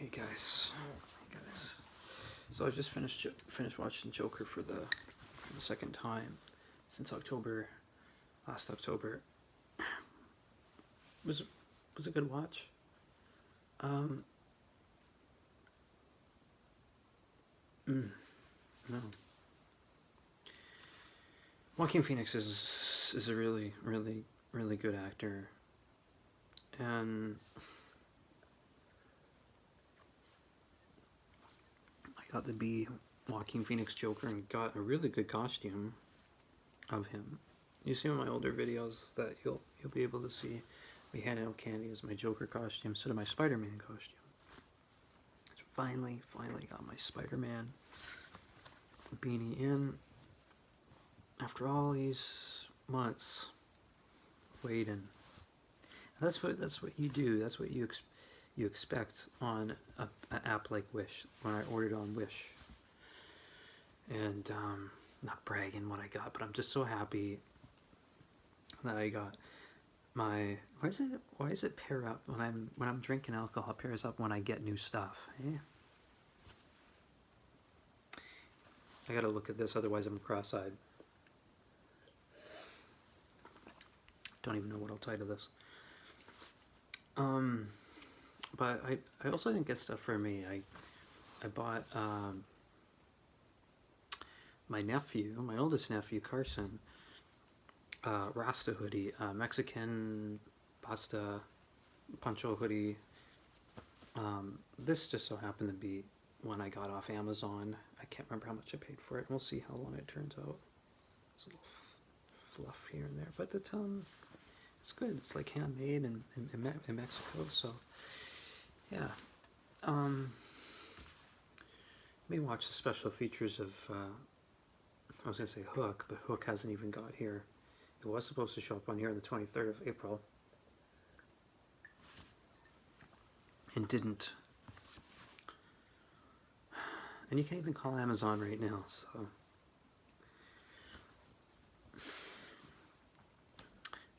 Hey guys. So I just finished watching Joker for the second time since last October. Was a good watch. No. Joaquin Phoenix is a really good actor, and I got to be Joaquin Phoenix Joker and got a really good costume of him. You see in my older videos that you'll be able to see me handing out candy as my Joker costume instead of my Spider-Man costume. Finally got my Spider-Man beanie in after all these months waiting. That's what you do. That's what you expect on an app like Wish. When I ordered on Wish, and not bragging what I got, but I'm just so happy that I got my why is it pair up when I'm drinking alcohol? It pairs up when I get new stuff. Eh? I gotta look at this, otherwise I'm cross-eyed. Don't even know what I'll title this. But I also didn't get stuff for me. I bought my oldest nephew Carson, Rasta hoodie, Mexican pasta poncho hoodie. This just so happened to be one I got off Amazon. I can't remember how much I paid for it. We'll see how long it turns out. There's a little fluff here and there, but it's good. It's like handmade in Mexico, so yeah. May watch the special features of I was gonna say Hook, but Hook hasn't even got here. It was supposed to show up on here on the 23rd of April and didn't. And you can't even call Amazon right now, so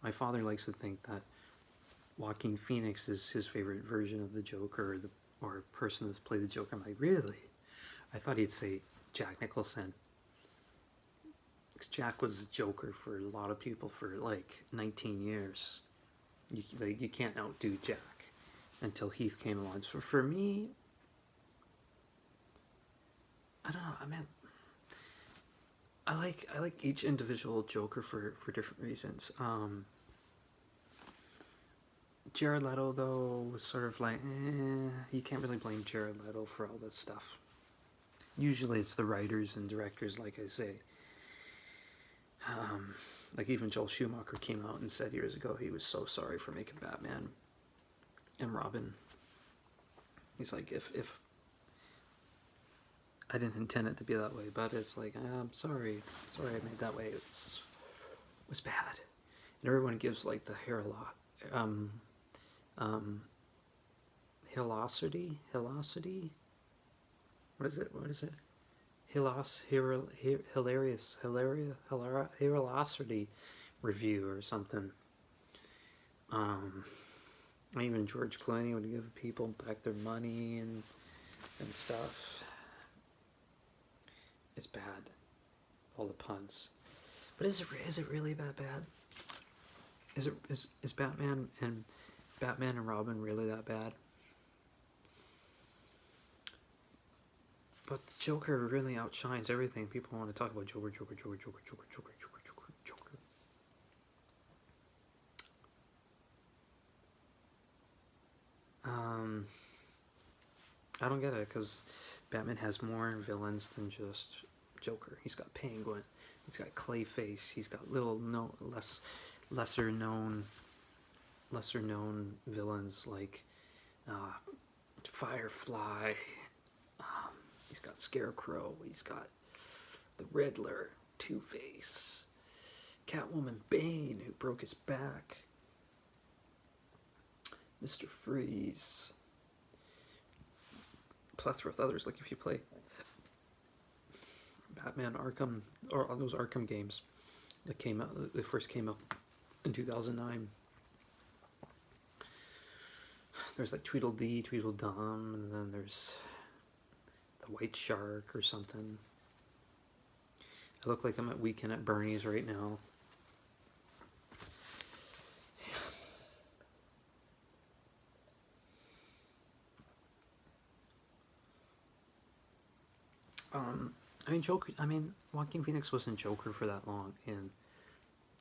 my father likes to think that Joaquin Phoenix is his favorite version of the Joker, or person that's played the Joker. I'm like, really? I thought he'd say Jack Nicholson. Jack was Joker for a lot of people for like 19 years. You can't outdo Jack until Heath came along. So for me, I don't know. I mean, I like each individual Joker for different reasons. Jared Leto though was sort of like, you can't really blame Jared Leto for all this stuff. Usually it's the writers and directors, like I say. Like even Joel Schumacher came out and said years ago he was so sorry for making Batman and Robin. He's like, if I didn't intend it to be that way, but it's like, I'm sorry I made that way. It was bad. And everyone gives like the hair a lot. Hilosity? What is it? Hilariosity review or something. Even George Clooney would give people back their money and stuff. It's bad, all the puns. But is it really that bad? Is Batman and Robin really that bad? But the Joker really outshines everything. People want to talk about Joker. I don't get it, because Batman has more villains than just Joker. He's got Penguin, he's got Clayface, he's got lesser known villains like Firefly. He's got Scarecrow, he's got the Riddler, Two-Face, Catwoman, Bane, who broke his back, Mr. Freeze, plethora of others. Like if you play Batman Arkham, or all those Arkham games that came out, they first came out in 2009, there's like Tweedledee, Tweedledum, and then there's the White Shark or something. I look like I'm at Weekend at Bernie's right now. I mean, Joker. I mean, Joaquin Phoenix wasn't Joker for that long, and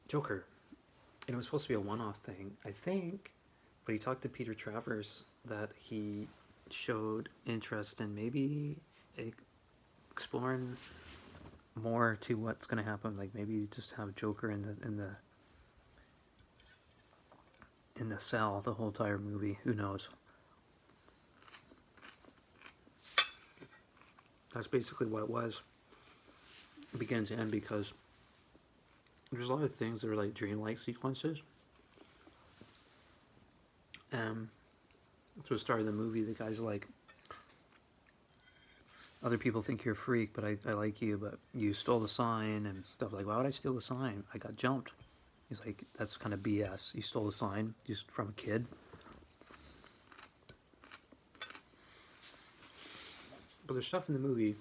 Joker, and it was supposed to be a one-off thing, I think. But he talked to Peter Travers that he showed interest in maybe exploring more to what's going to happen. Like maybe just have Joker in the cell the whole entire movie. Who knows? That's basically what it was, begin to end, because there's a lot of things that are like dreamlike sequences. At the start of the movie, the guy's like, other people think you're a freak, but I like you, but you stole the sign and stuff. Like, why would I steal the sign? I got jumped. He's like, that's kind of BS. You stole the sign just from a kid. But there's stuff in the movie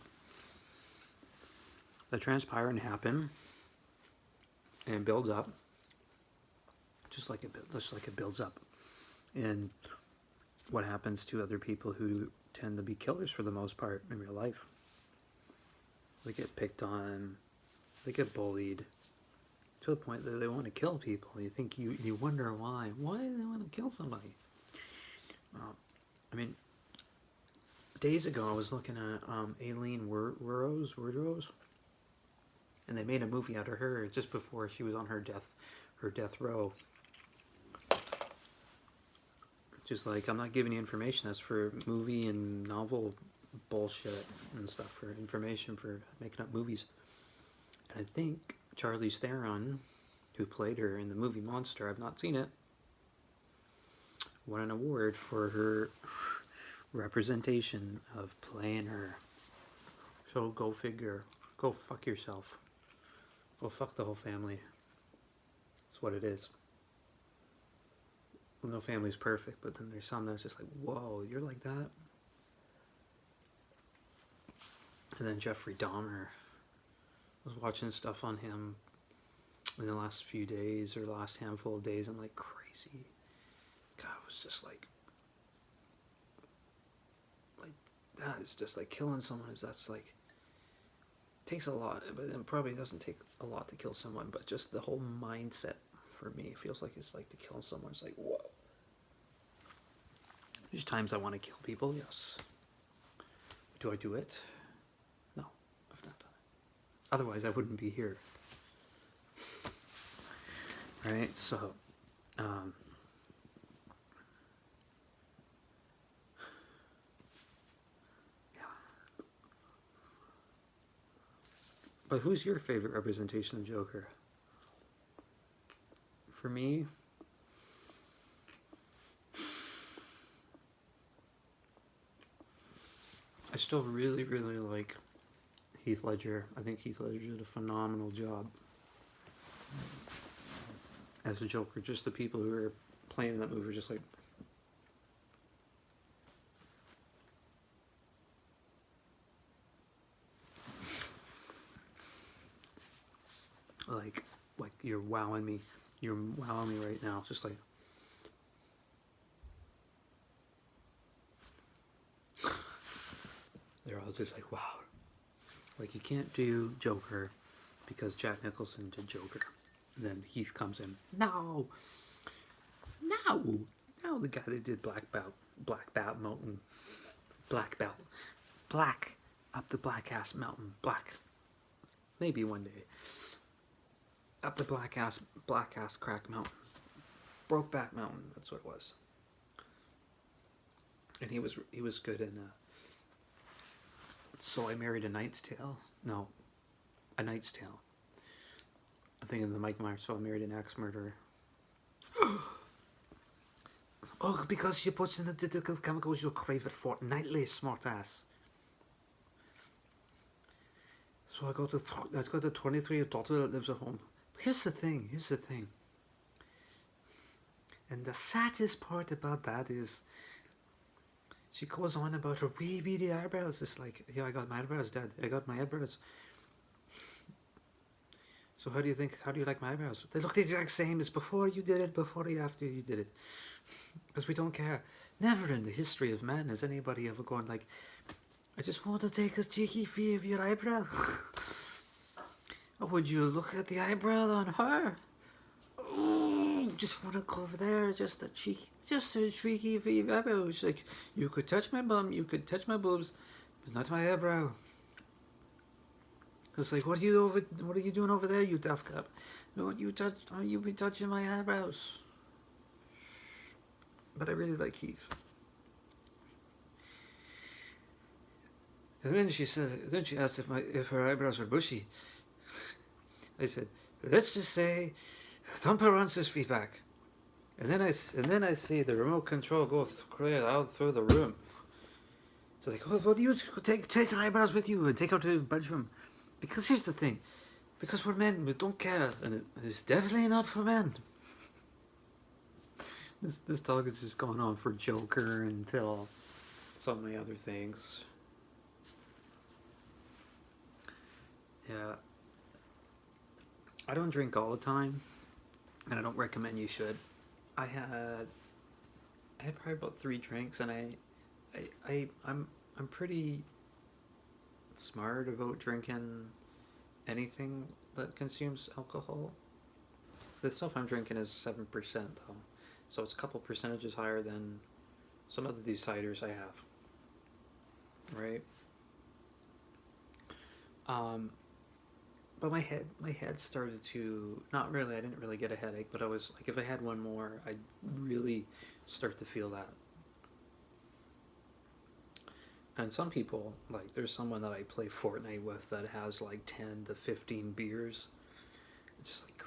that transpire and happen and builds up, just like it builds up. And what happens to other people who tend to be killers for the most part in real life. They get picked on, they get bullied, to the point that they want to kill people. You wonder why. Why do they want to kill somebody? I mean, days ago I was looking at Aileen Wuornos, and they made a movie out of her just before she was on her death row. Just like, I'm not giving you information that's for movie and novel bullshit and stuff, for information for making up movies. And I think Charlize Theron, who played her in the movie Monster, I've not seen it, won an award for her representation of playing her. So go figure. Go fuck yourself. Go fuck the whole family. That's what it is. No family's perfect, but then there's some that's just like, whoa, you're like that? And then Jeffrey Dahmer. I was watching stuff on him in the last few days, or the last handful of days. I'm like, crazy. God, it was just like that is just like killing someone. That's like, takes a lot, but it probably doesn't take a lot to kill someone, but just the whole mindset for me feels like it's like to kill someone. It's like, whoa. There's times I want to kill people, yes. Do I do it? No, I've not done it. Otherwise, I wouldn't be here. Right, so, yeah. But who's your favorite representation of Joker? For me, I still really, really like Heath Ledger. I think Heath Ledger did a phenomenal job as a Joker. Just the people who were playing that movie were just like you're wowing me. You're wowing me right now. Just like, they're all just like, wow. Like, you can't do Joker because Jack Nicholson did Joker. And then Heath comes in. No, the guy that did Black Mountain, Black Belt, Black up the Black Ass Mountain, Black. Maybe one day. Up the Black Ass Crack Mountain, Brokeback Mountain. That's what it was. And he was good in. So I Married a Knight's Tale. No, A Knight's Tale. I'm thinking of the Mike Myers. So I Married an Axe Murderer. Oh, because she puts in the difficult chemicals you'll crave it fortnightly, smartass. So I got the 23-year-old daughter that lives at home. But here's the thing. And the saddest part about that is, she goes on about her wee beady eyebrows. It's like, yeah, I got my eyebrows, Dad. I got my eyebrows. So how do you like my eyebrows? They look the exact same as before you did it, before and after you did it. Because we don't care. Never in the history of man has anybody ever gone like, I just want to take a cheeky view of your eyebrow. Or would you look at the eyebrow on her? Ooh, just want to go over there, just a cheeky view of your eyebrow. It's like, you could touch my bum, you could touch my boobs, but not my eyebrow. It's like, what are you doing over there, you daft cup? No, you be touching my eyebrows. But I really like Heath. And then she asked if her eyebrows were bushy. I said, let's just say, Thumper wants his feedback. And then I see the remote control go out through the room. So like, well, you take your eyebrows with you and take out to the bedroom. Because here's the thing, because we're men, we don't care, and it's definitely not for men. This talk is just going on for Joker until so many other things. Yeah. I don't drink all the time, and I don't recommend you should. I had probably about 3 drinks, and I'm pretty smart about drinking anything that consumes alcohol. The stuff I'm drinking is 7% though, so it's a couple percentages higher than some of these ciders I have. Right. But my head started to, not really, I didn't really get a headache, but I was like, if I had one more, I'd really start to feel that. And some people, like, there's someone that I play Fortnite with that has like 10 to 15 beers. It's just like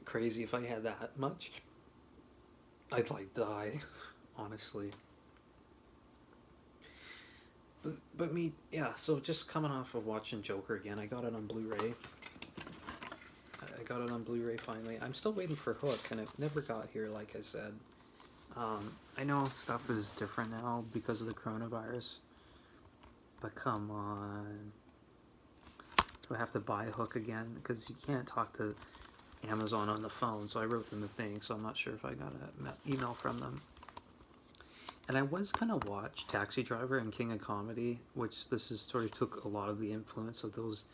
crazy. If I had that much, I'd like die, honestly. But me, yeah, so just coming off of watching Joker again, I got it on Blu-ray. I got it on Blu-ray finally. I'm still waiting for Hook, and it never got here, like I said. I know stuff is different now because of the coronavirus, but come on. Do I have to buy Hook again? Because you can't talk to Amazon on the phone, so I wrote them a thing, so I'm not sure if I got an email from them. And I was gonna watch Taxi Driver and King of Comedy, which this is sort of took a lot of the influence of those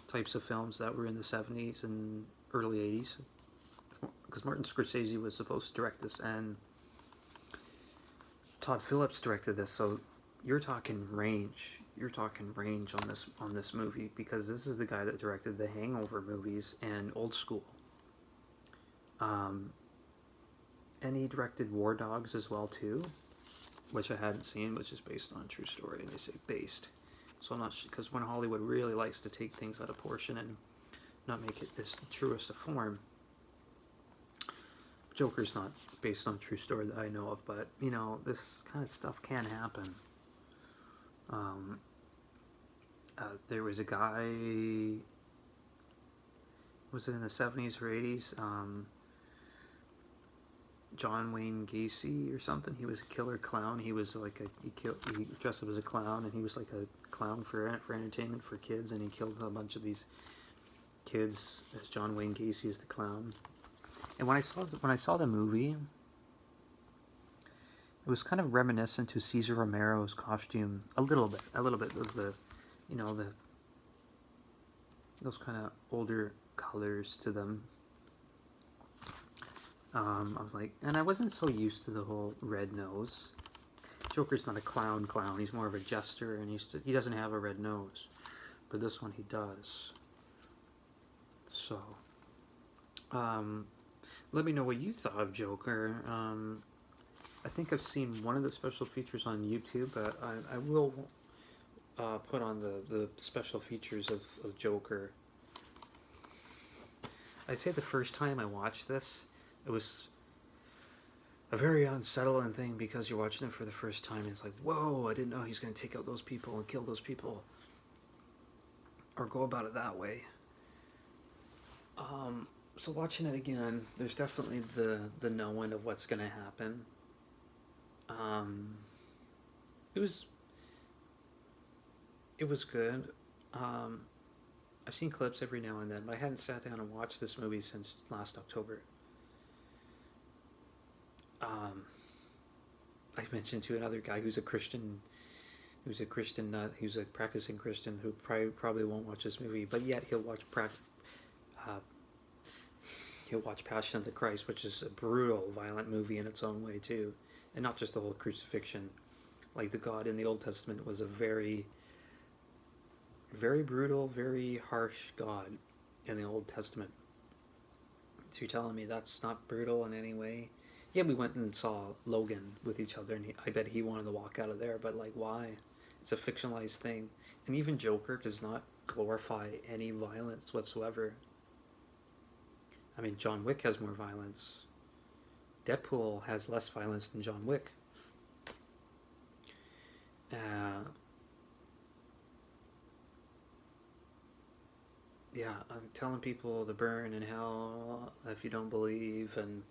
types of films that were in the 70s and early 80s. Because Martin Scorsese was supposed to direct this, and Todd Phillips directed this, so you're talking range. You're talking range on this movie, because this is the guy that directed the Hangover movies and Old School. And he directed War Dogs as well too, which I hadn't seen, which is based on a true story, and they say based. So I'm not sure, because when Hollywood really likes to take things out of portion and not make it as the truest of form. Joker's not based on a true story that I know of, but, you know, this kind of stuff can happen. There was a guy, was it in the 70s or 80s? John Wayne Gacy or something. He was a killer clown. He was like he dressed up as a clown, and he was like a clown for entertainment for kids, and he killed a bunch of these kids as John Wayne Gacy as the clown. And when I saw the movie, it was kind of reminiscent to Cesar Romero's costume a little bit of the, you know, those kind of older colors to them. I was like, and I wasn't so used to the whole red nose. Joker's not a clown, he's more of a jester, and he doesn't have a red nose, but this one he does. So, let me know what you thought of Joker. I think I've seen one of the special features on YouTube, but I will put on the special features of Joker. I say the first time I watched this, it was a very unsettling thing, because you're watching it for the first time and it's like, whoa, I didn't know he's going to take out those people and kill those people, or go about it that way. So watching it again, there's definitely the knowing of what's going to happen. it was it was good. Um, I've seen clips every now and then, but I hadn't sat down and watched this movie since last October. Um, I mentioned to another guy who's a Christian nut, who's a practicing Christian, who probably won't watch this movie, but yet uh, he'll watch Passion of the Christ, which is a brutal, violent movie in its own way too, and not just the whole crucifixion. Like the God in the Old Testament was a very, very brutal, very harsh God in the Old Testament. So you're telling me that's not brutal in any way? Yeah, we went and saw Logan with each other, and I bet he wanted to walk out of there. But like, why? It's a fictionalized thing, and even Joker does not glorify any violence whatsoever. I mean, John Wick has more violence. Deadpool has less violence than John Wick. Uh, yeah, I'm telling people to burn in hell if you don't believe, and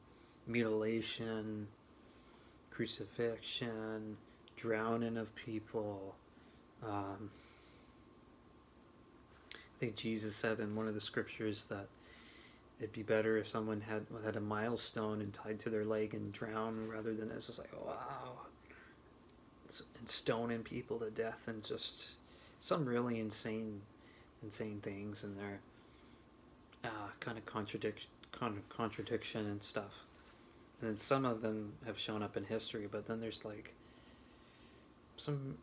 mutilation, crucifixion, drowning of people. Um, I think Jesus said in one of the scriptures that it'd be better if someone had a milestone and tied to their leg and drown rather than it's just like, oh, wow, and stoning people to death, and just some really insane things in there. Kind of contradiction and stuff. And then some of them have shown up in history, but then there's like some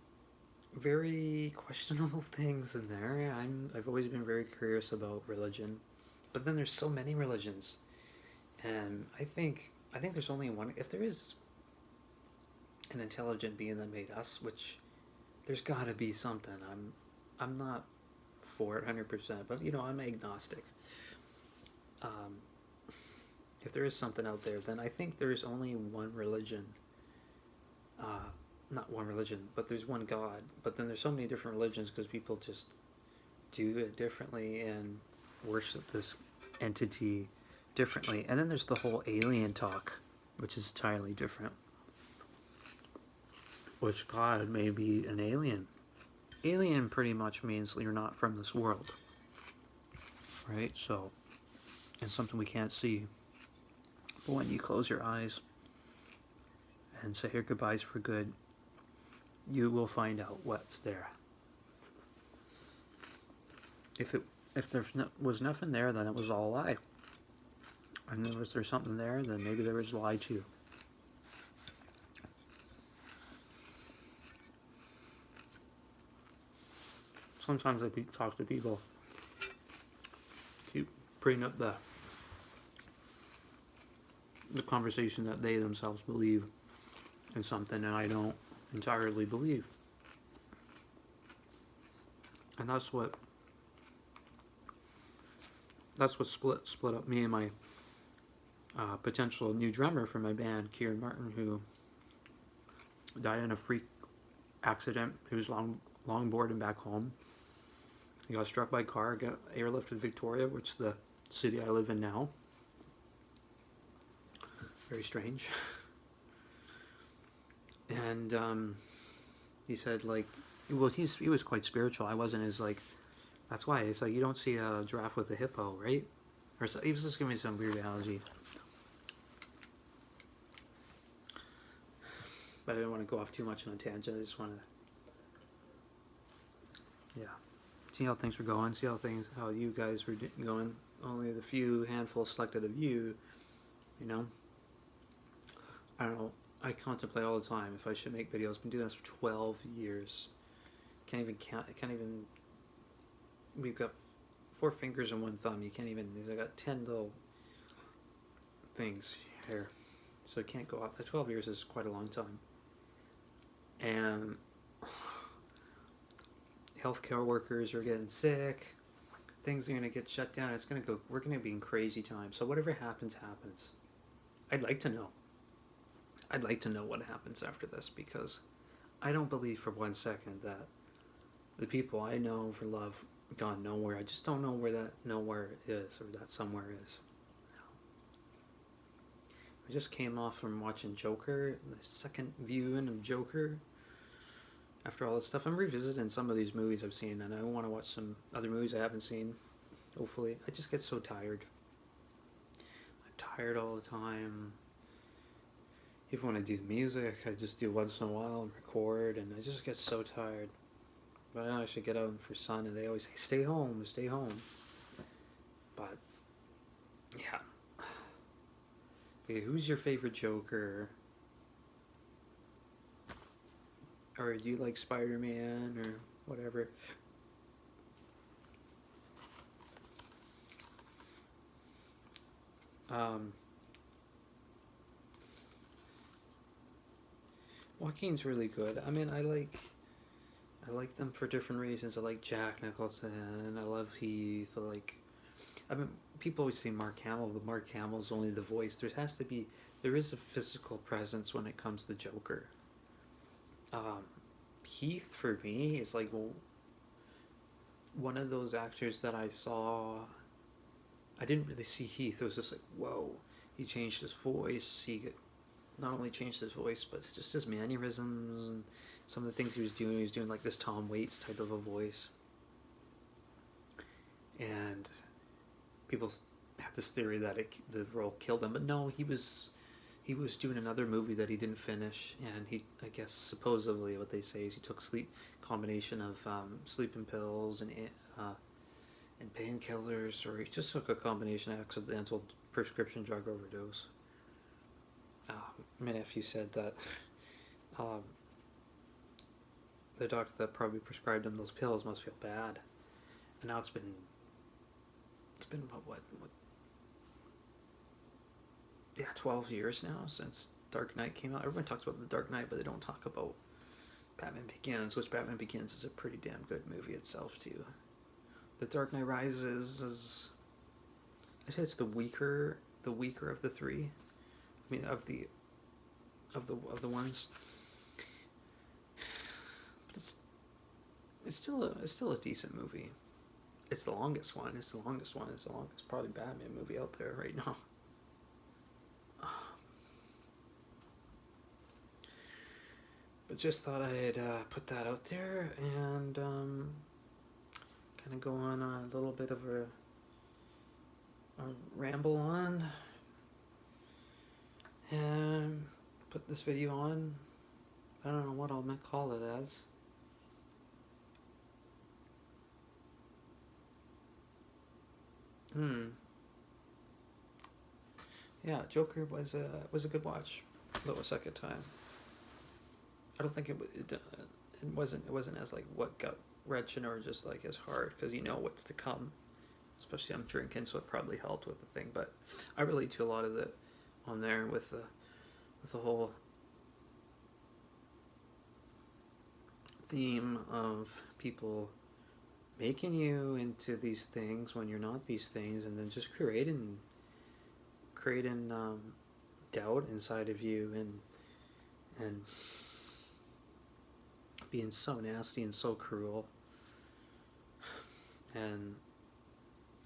very questionable things in there. I've always been very curious about religion, but then there's so many religions, and I think there's only one. If there is an intelligent being that made us, which there's got to be something. I'm not for it 100%, but I'm agnostic. Um, if there is something out there, then I think there is only one religion. Uh, Not one religion, but there's one God. But then there's so many different religions because people just do it differently and worship this entity differently. And then there's the whole alien talk, which is entirely different. Which God may be an alien. Alien pretty much means you're not from this world. Right? So, it's something we can't see. But when you close your eyes and say your goodbyes for good, you will find out what's there. If there was nothing there, then it was all a lie. And then was there something there, then maybe there was a lie too. Sometimes I talk to people, keep bringing up the conversation that they themselves believe in something, and I don't entirely believe. And that's what split up me and my potential new drummer for my band, Kieran Martin, who died in a freak accident. He was longboarding back home. He got struck by a car, got airlifted Victoria, which is the city I live in now. Very strange. And he said, like, well, he was quite spiritual. I wasn't as, like, that's why. It's like, you don't see a giraffe with a hippo, right? Or so, he was just giving me some weird analogy. But I didn't want to go off too much on a tangent. I just want to, yeah, see how things were going, see how you guys were going. Only the few handful selected of you, I don't know. I contemplate all the time if I should make videos. I've been doing this for 12 years. Can't even count. I can't even. We've got 4 fingers and 1 thumb. You can't even. I got 10 little things here, so I can't go off. 12 years is quite a long time. And healthcare workers are getting sick. Things are gonna get shut down. It's gonna go. We're gonna be in crazy times. So whatever happens, happens. I'd like to know. I'd like to know what happens after this, because I don't believe for 1 second that the people I know for love gone nowhere. I just don't know where that nowhere is, or that somewhere is. I just came off from watching Joker, the second viewing of Joker. After all this stuff, I'm revisiting some of these movies I've seen, and I want to watch some other movies I haven't seen. Hopefully, I just get so tired. I'm tired all the time. Even when I do music, I just do once in a while and record, and I just get so tired. But I know I should get out for sun, and they always say, stay home, stay home. But, yeah. Okay, who's your favorite Joker? Or do you like Spider-Man or whatever? Joaquin's really good. I mean, I like them for different reasons. I like Jack Nicholson. I love Heath. I mean, people always say Mark Hamill, but Mark Hamill's only the voice. There is a physical presence when it comes to Joker. Heath for me is like one of those actors that I saw. I didn't really see Heath. It was just like, whoa, he changed his voice. Not only changed his voice, but just his mannerisms and some of the things he was doing. He was doing like this Tom Waits type of a voice. And people had this theory that the role killed him, but no, he was doing another movie that he didn't finish, and I guess supposedly what they say is he took combination of sleeping pills and painkillers, or he just took a combination of accidental prescription drug overdose. My nephew said that the doctor that probably prescribed him those pills must feel bad, and now it's been about what 12 years now since Dark Knight came out. Everyone talks about The Dark Knight, but they don't talk about Batman Begins, which Batman Begins is a pretty damn good movie itself too. The Dark Knight Rises is, I say it's the weaker of the three. I mean, of the ones, but it's still a decent movie. It's the longest one. It's the longest probably Batman movie out there right now. But just thought I'd put that out there and kind of go on a little bit of a ramble on and put this video on. I don't know what I'll call it as. Yeah, Joker was a good watch. Though a second time. I don't think it wasn't as like what gut wrenching or just like as hard, because you know what's to come. Especially I'm drinking, so it probably helped with the thing. But I relate to a lot of it on there with the whole theme of people making you into these things when you're not these things, and then just creating doubt inside of you and being so nasty and so cruel. And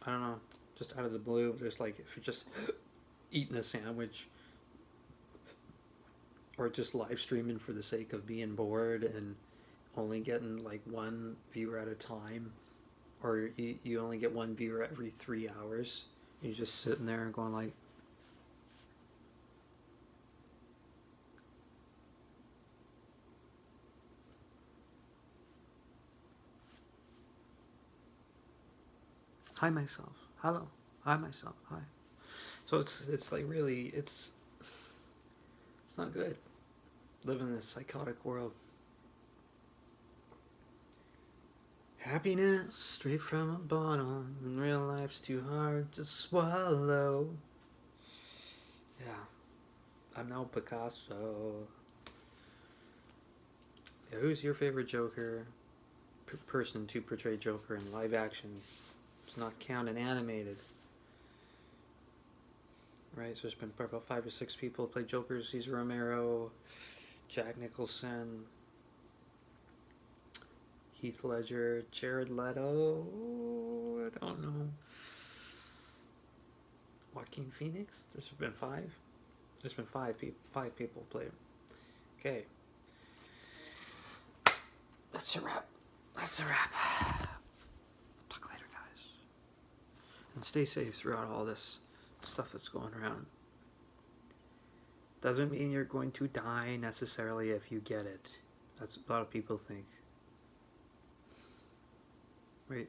I don't know, just out of the blue, there's like, if you're just eating a sandwich or just live streaming for the sake of being bored and only getting like one viewer at a time, or you only get one viewer every 3 hours, you're just sitting there and going like, hi myself, hello, hi myself, hi. So it's like really, it's not good living in this psychotic world. Happiness straight from a bottle, and real life's too hard to swallow. Yeah, I'm no Picasso. Yeah, who's your favorite Joker? Person to portray Joker in live action? It's not counting animated. Right, so there's been about 5 or 6 people who play Joker. Cesar Romero, Jack Nicholson, Heath Ledger, Jared Leto, I don't know, Joaquin Phoenix. There's been 5. There's been 5 people played. Okay. that's a wrap. That's a wrap. Talk later, guys. And stay safe throughout all this stuff that's going around. Doesn't mean you're going to die necessarily if you get it. That's what a lot of people think. Right?